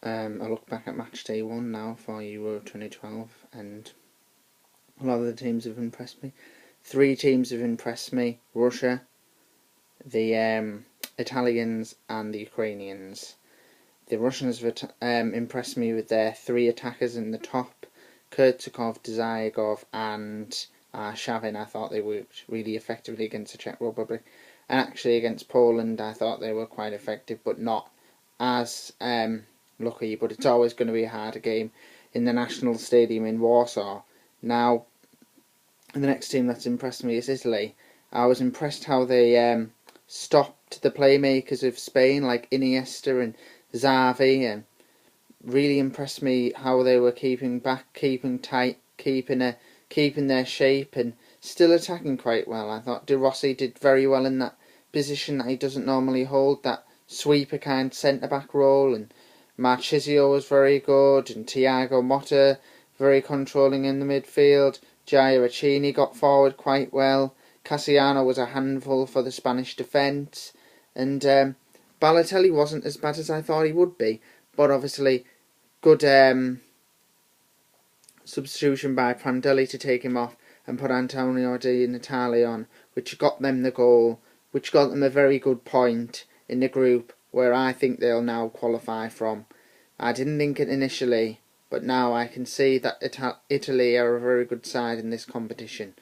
I look back at match day 1 now for Euro 2012, and a lot of the teams have impressed me. 3 teams have impressed me: Russia, the Italians, and the Ukrainians. The Russians have impressed me with their 3 attackers in the top: Kurtzakov, Dzayagov, and Shavin. I thought they worked really effectively against the Czech Republic, and actually against Poland I thought they were quite effective, but not as lucky. But it's always going to be a harder game in the National Stadium in Warsaw. Now, the next team that's impressed me is Italy. I was impressed how they stopped the playmakers of Spain like Iniesta and Xavi, and really impressed me how they were keeping back, keeping tight, keeping their shape, and still attacking quite well. I thought De Rossi did very well in that position that he doesn't normally hold, that sweeper kind centre back role, and Marchisio was very good, and Thiago Motta very controlling in the midfield. Giacchini got forward quite well. Cassiano was a handful for the Spanish defence, and Balotelli wasn't as bad as I thought he would be, but obviously good substitution by Prandelli to take him off and put Antonio Di Natale on, which got them the goal, which got them a very good point in the group where I think they'll now qualify from. I didn't think it initially, but now I can see that Italy are a very good side in this competition.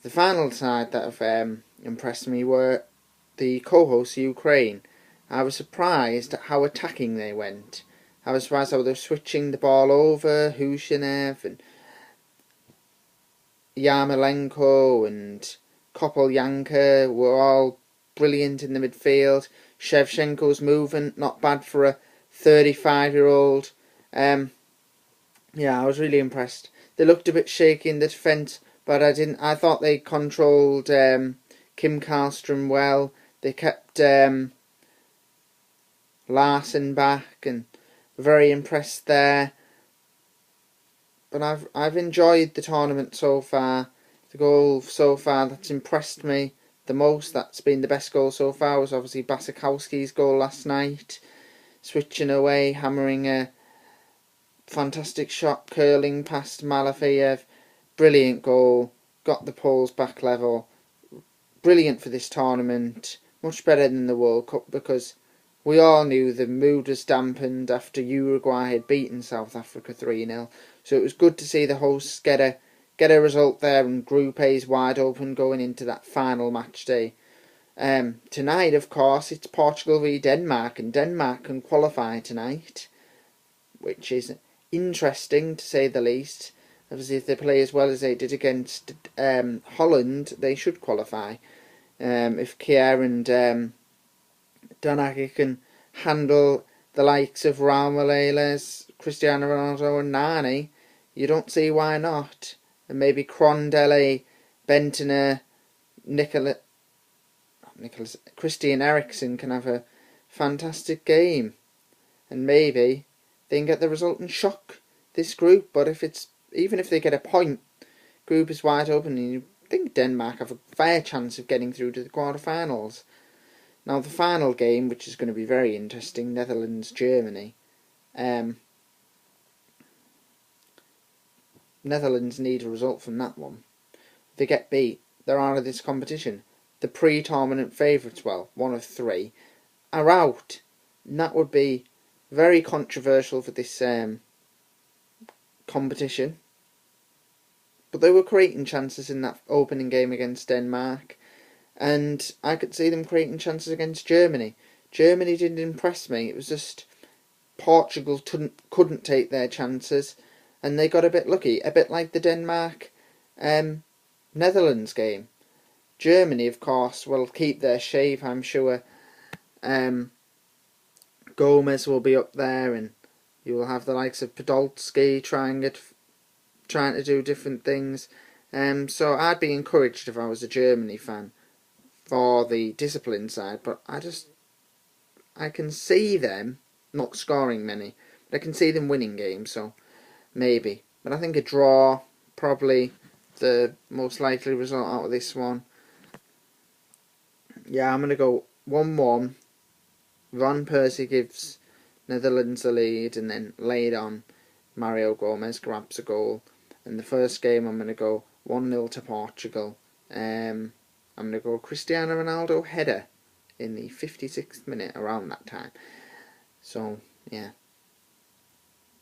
The final side that have impressed me were the co-hosts, Ukraine. I was surprised at how attacking they went. I was surprised how they were switching the ball over. Hushinev and Yarmolenko and Kopolyanka were all brilliant in the midfield. Shevchenko's movement, not bad for a 35-year-old. I was really impressed. They looked a bit shaky in the defence, but I thought they controlled Kim Karlstrom well. They kept Larsen back, and very impressed there. But I've enjoyed the tournament so far. The goal so far that's impressed me the most, that's been the best goal so far, was obviously Basakowski's goal last night. Switching away, hammering a fantastic shot, curling past Malafeyev. Brilliant goal. Got the Poles back level. Brilliant for this tournament. Much better than the World Cup, because we all knew the mood was dampened after Uruguay had beaten South Africa 3-0. So it was good to see the hosts get a result there, and Group A is wide open going into that final match day. Tonight, of course, it's Portugal v Denmark, and Denmark can qualify tonight, which is interesting to say the least. Obviously, if they play as well as they did against Holland, they should qualify. If Kier and Donaghy can handle the likes of Raul Meireles, Cristiano Ronaldo and Nani, you don't see why not. And maybe Crondelli, Bentner, Christian Eriksen can have a fantastic game, and maybe they can get the result and shock this group. But even if they get a point, group is wide open, and you think Denmark have a fair chance of getting through to the quarterfinals. Now the final game, which is going to be very interesting, Netherlands-Germany. Netherlands need a result from that one. If they get beat, they're out of this competition. The pre-tournament favourites, well, one of 3, are out. And that would be very controversial for this competition. But they were creating chances in that opening game against Denmark, and I could see them creating chances against Germany. Germany didn't impress me. It was just Portugal couldn't take their chances, and they got a bit lucky, a bit like the Denmark Netherlands game. Germany, of course, will keep their shape, I'm sure. Gomez will be up there, and you will have the likes of Podolski trying to do different things. So I'd be encouraged if I was a Germany fan for the discipline side, but I can see them not scoring many, but I can see them winning games, so maybe. But I think a draw, probably the most likely result out of this one. Yeah, I'm going to go 1-1. Van Persie gives Netherlands the lead, and then later on Mario Gomez grabs a goal. And the first game I'm going to go 1-0 to Portugal. I'm going to go Cristiano Ronaldo header in the 56th minute, around that time. So, yeah.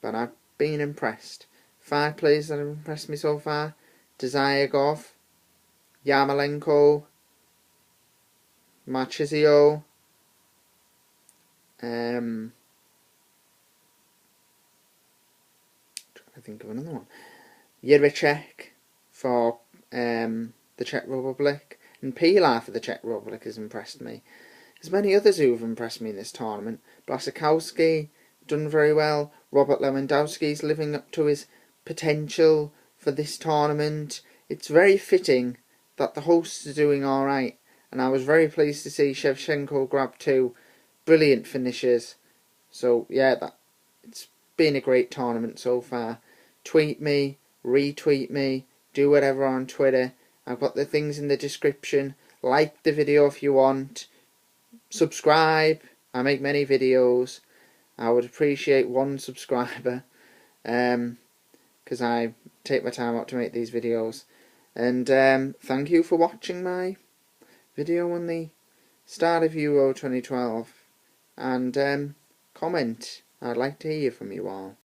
But I've been impressed. 5 players that have impressed me so far: Dzayagov, Yarmolenko, Marchisio, trying to think of another one. Jiricek for the Czech Republic, and Pilar for the Czech Republic has impressed me. There's many others who have impressed me in this tournament. Blasakowski, done very well. Robert Lewandowski's living up to his potential for this tournament. It's very fitting that the hosts are doing alright, and I was very pleased to see Shevchenko grab 2 brilliant finishes. So yeah, it's been a great tournament so far. Tweet me, retweet me, do whatever on Twitter. I've got the things in the description. Like the video if you want. Subscribe. I make many videos. I would appreciate 1 subscriber, because I take my time out to make these videos. And thank you for watching my video on the start of Euro 2012. And comment. I'd like to hear from you all.